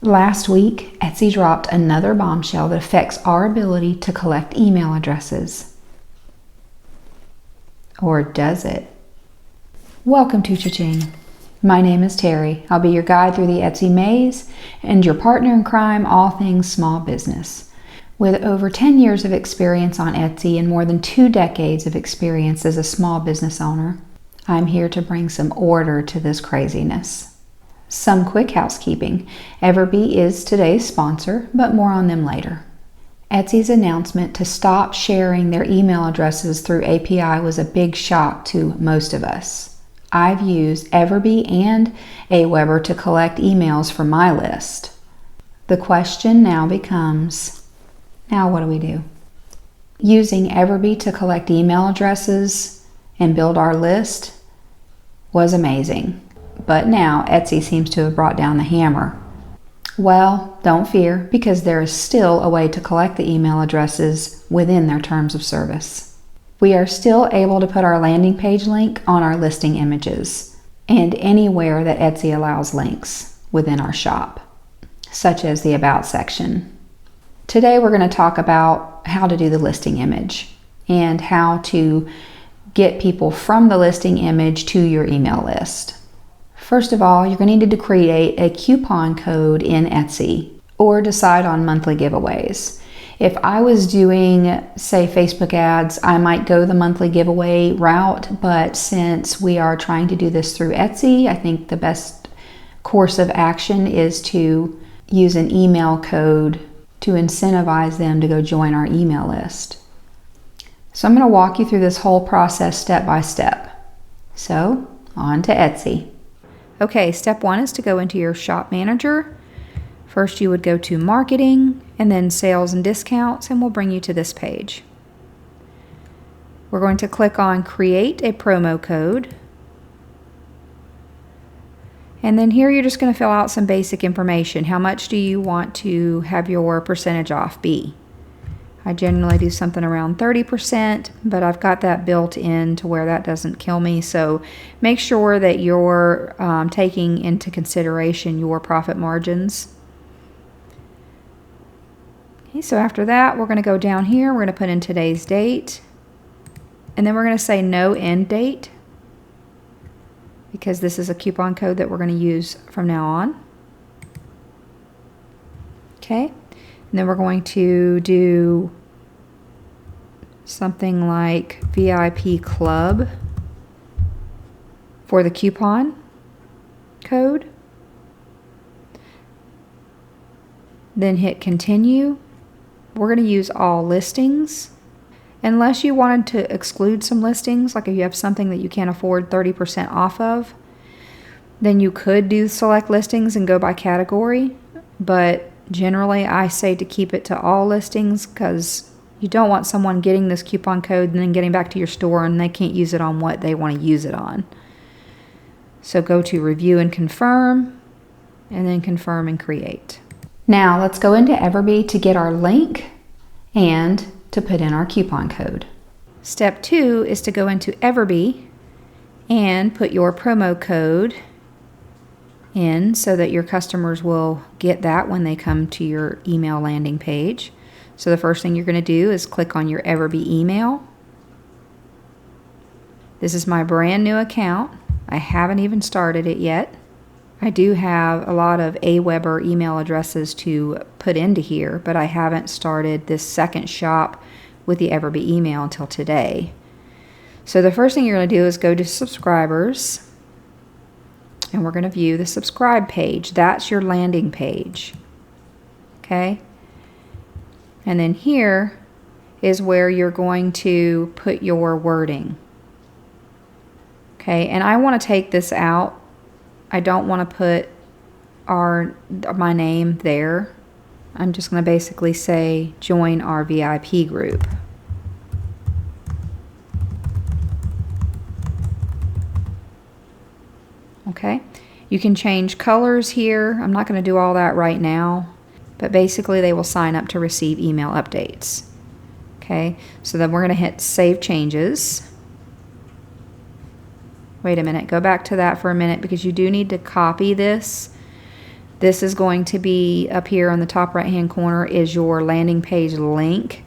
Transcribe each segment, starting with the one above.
Last week, Etsy dropped another bombshell that affects our ability to collect email addresses. Or does it? Welcome to Cha-Ching. My name is Terry. I'll be your guide through the Etsy maze and your partner in crime, all things small business. With over 10 years of experience on Etsy and more than 2 decades of experience as a small business owner, I'm here to bring some order to this craziness. Some quick housekeeping. Everbee is today's sponsor, but more on them later. Etsy's announcement to stop sharing their email addresses through API was a big shock to most of us. I've used Everbee and Aweber to collect emails from my list. The question now becomes, now what do we do? Using Everbee to collect email addresses and build our list was amazing. But now Etsy seems to have brought down the hammer. Well, don't fear, because there is still a way to collect the email addresses within their terms of service. We are still able to put our landing page link on our listing images and anywhere that Etsy allows links within our shop, such as the About section. Today we're going to talk about how to do the listing image and how to get people from the listing image to your email list. First of all, you're going to need to create a coupon code in Etsy or decide on monthly giveaways. If I was doing, say, Facebook ads, I might go the monthly giveaway route, but since we are trying to do this through Etsy, I think the best course of action is to use an email code to incentivize them to go join our email list. So I'm going to walk you through this whole process step by step. So, on to Etsy. Okay, step 1 is to go into your shop manager. First you would go to marketing and then sales and discounts, and we'll bring you to this page. We're going to click on create a promo code. And then here you're just going to fill out some basic information. How much do you want to have your percentage off be? I generally do something around 30%, but I've got that built in to where that doesn't kill me. So make sure that you're taking into consideration your profit margins. Okay, so after that, we're going to go down here. We're going to put in today's date. And then we're going to say no end date, because this is a coupon code that we're going to use from now on. Okay. And then we're going to do something like VIP Club for the coupon code. Then hit continue. We're going to use all listings. Unless you wanted to exclude some listings, like if you have something that you can't afford 30% off of, then you could do select listings and go by category. But generally, I say to keep it to all listings, because you don't want someone getting this coupon code and then getting back to your store and they can't use it on what they want to use it on. So go to review and confirm, and then confirm and create. Now let's go into Everbee to get our link and to put in our coupon code. Step 2 is to go into Everbee and put your promo code in so that your customers will get that when they come to your email landing page. So the first thing you're going to do is click on your Everbee email. This is my brand new account. I haven't even started it yet. I do have a lot of Aweber email addresses to put into here, but I haven't started this second shop with the Everbee email until today. So the first thing you're going to do is go to subscribers. And we're going to view the subscribe page. That's your landing page. Okay? And then here is where you're going to put your wording. Okay, and I want to take this out. I don't want to put my name there. I'm just going to basically say join our VIP group. Okay, you can change colors here. I'm not going to do all that right now, but basically they will sign up to receive email updates. Okay, so then we're going to hit Save Changes. Wait a minute, go back to that for a minute, because you do need to copy this This is going to be up here on the top right hand corner is your landing page link.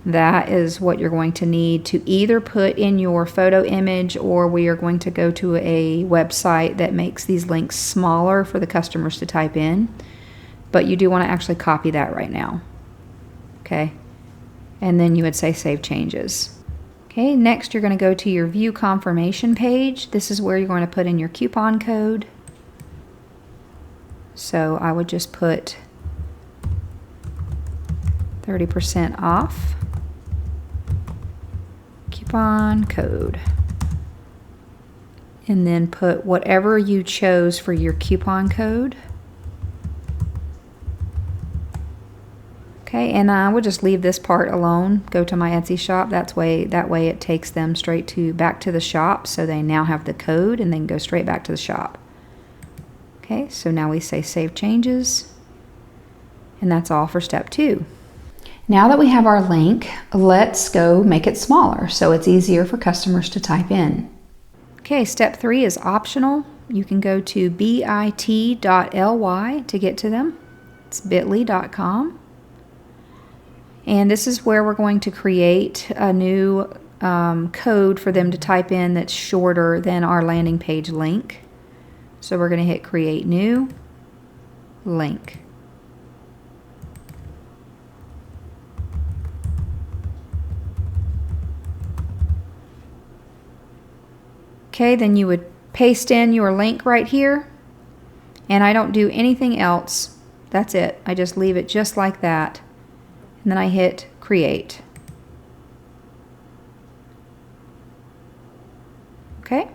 That is what you're going to need to either put in your photo image, or we are going to go to a website that makes these links smaller for the customers to type in. But you do want to actually copy that right now. Okay. And then you would say save changes. Okay, next you're going to go to your view confirmation page. This is where you're going to put in your coupon code. So I would just put 30% off coupon code. And then put whatever you chose for your coupon code. Okay, and I would just leave this part alone. Go to my Etsy shop. That way it takes them straight back to the shop, so they now have the code and then go straight back to the shop. Okay, so now we say save changes, and that's all for step 2. Now that we have our link, let's go make it smaller so it's easier for customers to type in. Okay, step 3 is optional. You can go to bit.ly to get to them. It's bit.ly.com. And this is where we're going to create a new code for them to type in that's shorter than our landing page link. So we're going to hit create new link. Okay, then you would paste in your link right here. And I don't do anything else. That's it. I just leave it just like that. And then I hit create. Okay.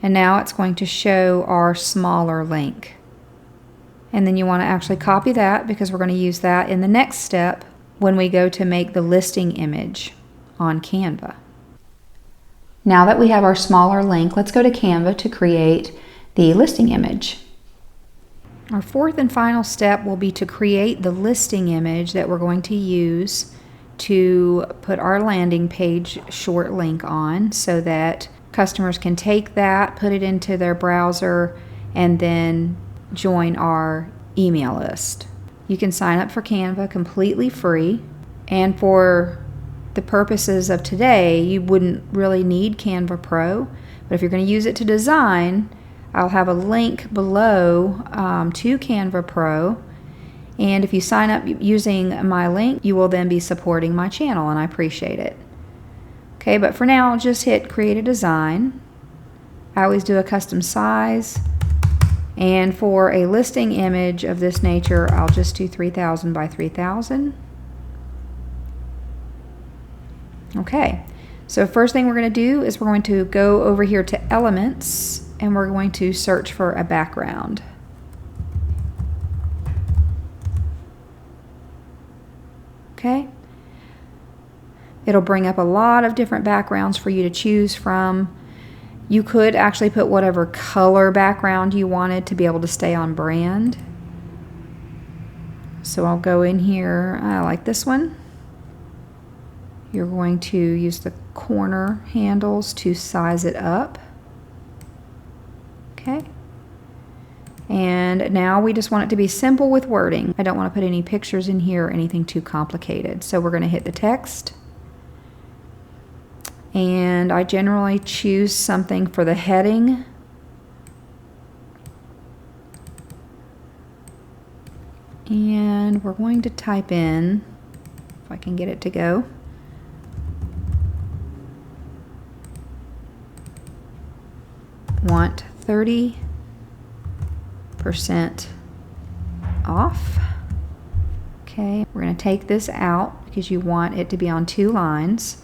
And now it's going to show our smaller link. And then you want to actually copy that, because we're going to use that in the next step when we go to make the listing image on Canva. Now that we have our smaller link, let's go to Canva to create the listing image. Our 4th and final step will be to create the listing image that we're going to use to put our landing page short link on, so that customers can take that, put it into their browser, and then join our email list. You can sign up for Canva completely free, and for the purposes of today, you wouldn't really need Canva Pro, but if you're going to use it to design, I'll have a link below to Canva Pro, and if you sign up using my link, you will then be supporting my channel, and I appreciate it. Okay, but for now, I'll just hit create a design. I always do a custom size, and for a listing image of this nature, I'll just do 3000 by 3000. Okay, so first thing we're going to do is we're going to go over here to Elements, and we're going to search for a background. Okay. It'll bring up a lot of different backgrounds for you to choose from. You could actually put whatever color background you wanted to be able to stay on brand. So I'll go in here, I like this one. You're going to use the corner handles to size it up. Okay. And now we just want it to be simple with wording. I don't want to put any pictures in here or anything too complicated. So we're going to hit the text. And I generally choose something for the heading. And we're going to type in, if I can get it to go, want 30% off. Okay, we're going to take this out because you want it to be on 2 lines.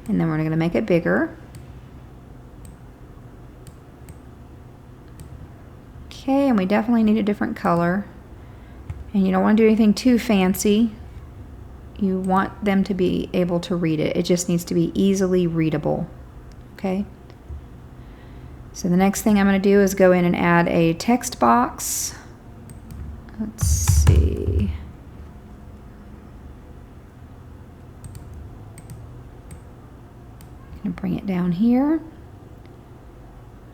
And then we're going to make it bigger. Okay, and we definitely need a different color. And you don't want to do anything too fancy. You want them to be able to read it. It just needs to be easily readable. Okay? So the next thing I'm going to do is go in and add a text box. Let's see. Bring it down here.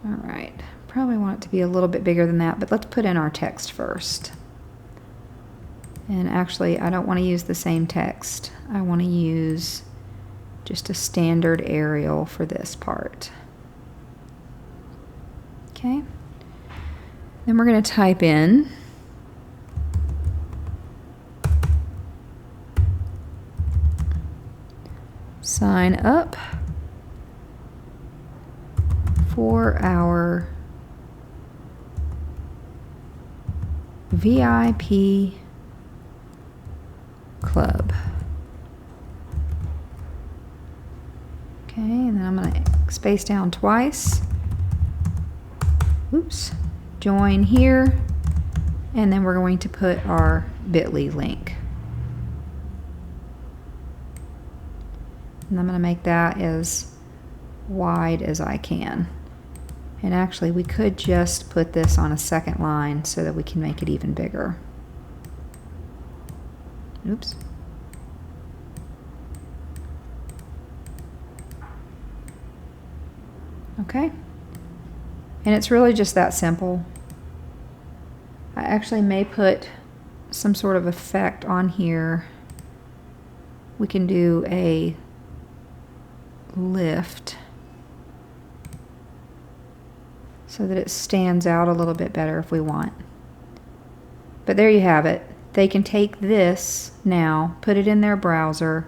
All right, probably want it to be a little bit bigger than that, but let's put in our text first. And actually, I don't want to use the same text. I want to use just a standard Arial for this part. Okay. Then we're going to type in sign up for our VIP club. Okay, and then I'm going to space down twice. Oops. Join here, and then we're going to put our bit.ly link. And I'm going to make that as wide as I can. And actually, we could just put this on a second line so that we can make it even bigger. Oops. Okay. And it's really just that simple. I actually may put some sort of effect on here. We can do a lift so that it stands out a little bit better if we want. But there you have it. They can take this now, put it in their browser,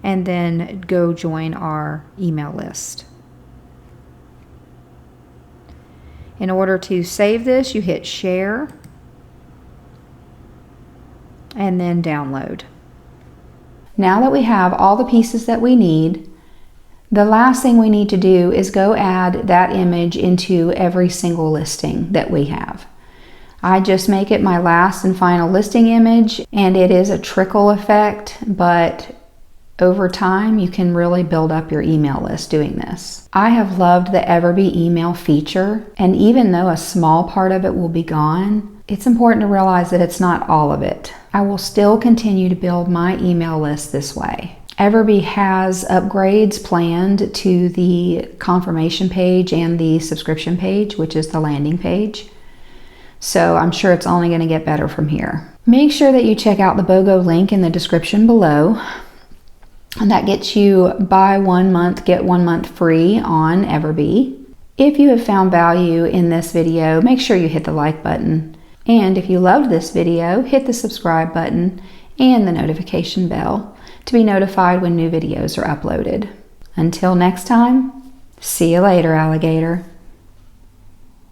and then go join our email list. In order to save this, you hit share and then download. Now that we have all the pieces that we need, the last thing we need to do is go add that image into every single listing that we have. I just make it my last and final listing image, and it is a trickle effect, but over time you can really build up your email list doing this. I have loved the Everbee email feature, and even though a small part of it will be gone, it's important to realize that it's not all of it. I will still continue to build my email list this way. Everbee has upgrades planned to the confirmation page and the subscription page, which is the landing page. So I'm sure it's only going to get better from here. Make sure that you check out the BOGO link in the description below. And that gets you buy 1 month, get 1 month free on Everbee. If you have found value in this video, make sure you hit the like button. And if you loved this video, hit the subscribe button and the notification bell to be notified when new videos are uploaded. Until next time, see you later, alligator.